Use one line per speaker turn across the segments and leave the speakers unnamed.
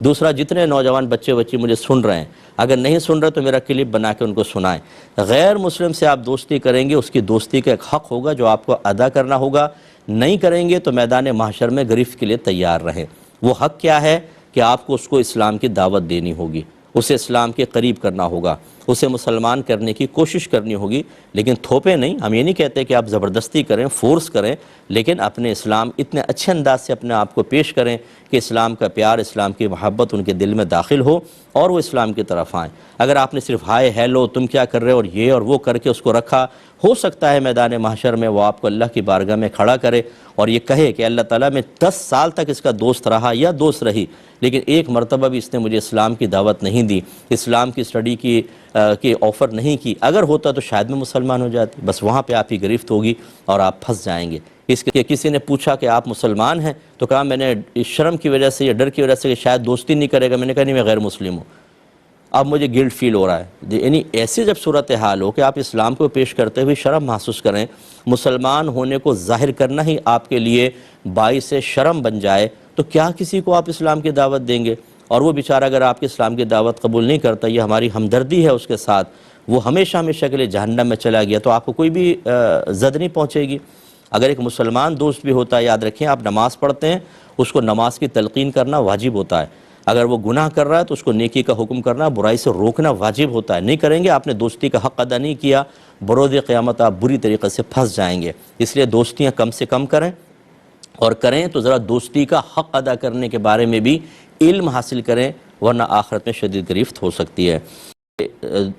دوسرا، جتنے نوجوان بچے مجھے سن رہے ہیں، اگر نہیں سن رہے تو میرا کلپ بنا کے ان کو سنائیں۔ غیر مسلم سے آپ دوستی کریں گے، اس کی دوستی کا ایک حق ہوگا جو آپ کو ادا کرنا ہوگا، نہیں کریں گے تو میدان محشر میں گرفت کے لیے تیار رہیں۔ وہ حق کیا ہے کہ آپ کو اس کو اسلام کی دعوت دینی ہوگی، اسے اسلام کے قریب کرنا ہوگا، اسے مسلمان کرنے کی کوشش کرنی ہوگی، لیکن تھوپے نہیں۔ ہم یہ نہیں کہتے کہ آپ زبردستی کریں، فورس کریں، لیکن اپنے اسلام اتنے اچھے انداز سے اپنے آپ کو پیش کریں کہ اسلام کا پیار، اسلام کی محبت ان کے دل میں داخل ہو اور وہ اسلام کی طرف آئیں۔ اگر آپ نے صرف ہائے ہیلو تم کیا کر رہے ہو اور یہ اور وہ کر کے اس کو رکھا، ہو سکتا ہے میدان محشر میں وہ آپ کو اللہ کی بارگاہ میں کھڑا کرے اور یہ کہے کہ اللہ تعالیٰ میں 10 سال تک اس کا دوست رہا یا دوست رہی، لیکن ایک مرتبہ بھی اس نے مجھے اسلام کی دعوت نہیں دی، اسلام کی اسٹڈی کی آفر نہیں کی۔ اگر ہوتا تو شاید میں مسلمان ہو جاتی۔ بس وہاں پہ آپ کی گرفت ہوگی اور آپ پھنس جائیں گے۔ اس کے کسی نے پوچھا کہ آپ مسلمان ہیں تو کہا میں نے شرم کی وجہ سے یا ڈر کی وجہ سے کہ شاید دوستی نہیں کرے گا، میں نے کہا نہیں میں غیر مسلم ہوں، اب مجھے گلٹ فیل ہو رہا ہے۔ یعنی ایسی جب صورتحال ہو کہ آپ اسلام کو پیش کرتے ہوئے شرم محسوس کریں، مسلمان ہونے کو ظاہر کرنا ہی آپ کے لیے باعث شرم بن جائے، تو کیا کسی کو آپ اسلام کی دعوت دیں گے؟ اور وہ بیچارہ اگر آپ کی اسلام کی دعوت قبول نہیں کرتا، یہ ہماری ہمدردی ہے اس کے ساتھ، وہ ہمیشہ ہمیشہ کے لیے جہنم میں چلا گیا، تو آپ کو کوئی بھی زد نہیں پہنچے گی۔ اگر ایک مسلمان دوست بھی ہوتا ہے، یاد رکھیں آپ نماز پڑھتے ہیں، اس کو نماز کی تلقین کرنا واجب ہوتا ہے۔ اگر وہ گناہ کر رہا ہے تو اس کو نیکی کا حکم کرنا، برائی سے روکنا واجب ہوتا ہے۔ نہیں کریں گے، آپ نے دوستی کا حق ادا نہیں کیا، بروز قیامت آپ بری طریقے سے پھنس جائیں گے۔ اس لیے دوستیاں کم سے کم کریں، اور کریں تو ذرا دوستی کا حق ادا کرنے کے بارے میں بھی علم حاصل کریں، ورنہ آخرت میں شدید گرفت ہو سکتی ہے۔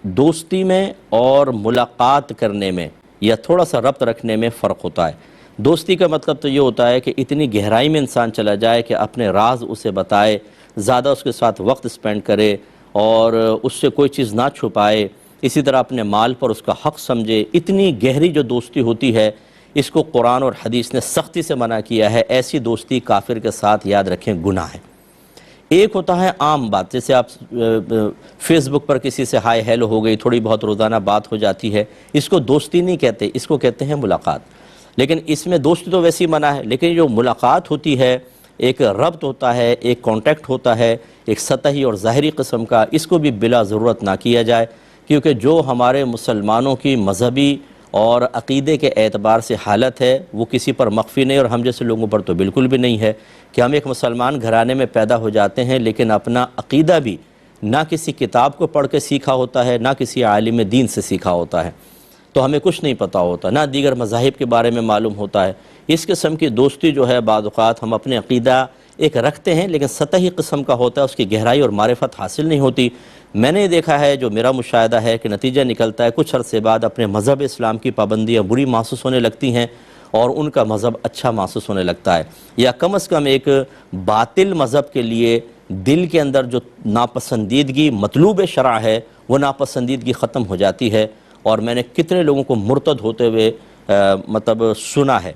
دوستی میں اور ملاقات کرنے میں یا تھوڑا سا ربط رکھنے میں فرق ہوتا ہے۔ دوستی کا مطلب تو یہ ہوتا ہے کہ اتنی گہرائی میں انسان چلا جائے کہ اپنے راز اسے بتائے، زیادہ اس کے ساتھ وقت سپینڈ کرے اور اس سے کوئی چیز نہ چھپائے، اسی طرح اپنے مال پر اس کا حق سمجھے۔ اتنی گہری جو دوستی ہوتی ہے، اس کو قرآن اور حدیث نے سختی سے منع کیا ہے۔ ایسی دوستی کافر کے ساتھ، یاد رکھیں، گناہ ہے۔ ایک ہوتا ہے عام بات، جیسے آپ فیس بک پر کسی سے ہائے ہیلو ہو گئی، تھوڑی بہت روزانہ بات ہو جاتی ہے، اس کو دوستی نہیں کہتے، اس کو کہتے ہیں ملاقات۔ لیکن اس میں دوستی تو ویسی منع ہے، لیکن جو ملاقات ہوتی ہے، ایک ربط ہوتا ہے، ایک کانٹیکٹ ہوتا ہے، ایک سطحی اور ظاہری قسم کا، اس کو بھی بلا ضرورت نہ کیا جائے، کیونکہ جو ہمارے مسلمانوں کی مذہبی اور عقیدے کے اعتبار سے حالت ہے وہ کسی پر مخفی نہیں، اور ہم جیسے لوگوں پر تو بالکل بھی نہیں ہے، کہ ہم ایک مسلمان گھرانے میں پیدا ہو جاتے ہیں لیکن اپنا عقیدہ بھی نہ کسی کتاب کو پڑھ کے سیکھا ہوتا ہے، نہ کسی عالم دین سے سیکھا ہوتا ہے، تو ہمیں کچھ نہیں پتہ ہوتا، نہ دیگر مذاہب کے بارے میں معلوم ہوتا ہے۔ اس قسم کی دوستی جو ہے بعض اوقات ہم اپنے عقیدہ ایک رکھتے ہیں لیکن سطحی قسم کا ہوتا ہے، اس کی گہرائی اور معرفت حاصل نہیں ہوتی۔ میں نے دیکھا ہے، جو میرا مشاہدہ ہے، کہ نتیجہ نکلتا ہے کچھ عرصے بعد اپنے مذہب اسلام کی پابندیاں بری محسوس ہونے لگتی ہیں اور ان کا مذہب اچھا محسوس ہونے لگتا ہے، یا کم از کم ایک باطل مذہب کے لیے دل کے اندر جو ناپسندیدگی مطلوب شرع ہے وہ ناپسندیدگی ختم ہو جاتی ہے۔ اور میں نے کتنے لوگوں کو مرتد ہوتے ہوئے سنا ہے،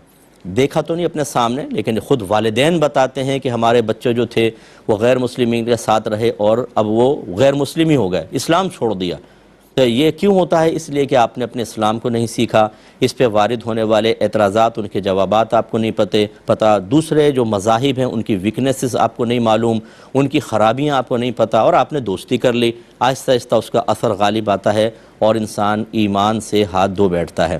دیکھا تو نہیں اپنے سامنے، لیکن خود والدین بتاتے ہیں کہ ہمارے بچے جو تھے وہ غیر مسلمین کے ساتھ رہے اور اب وہ غیر مسلم ہی ہو گئے، اسلام چھوڑ دیا۔ تو یہ کیوں ہوتا ہے؟ اس لیے کہ آپ نے اپنے اسلام کو نہیں سیکھا، اس پہ وارد ہونے والے اعتراضات، ان کے جوابات آپ کو نہیں پتہ، دوسرے جو مذاہب ہیں ان کی ویکنیسز آپ کو نہیں معلوم، ان کی خرابیاں آپ کو نہیں پتہ، اور آپ نے دوستی کر لی، آہستہ آہستہ اس کا اثر غالب آتا ہے اور انسان ایمان سے ہاتھ دھو بیٹھتا ہے۔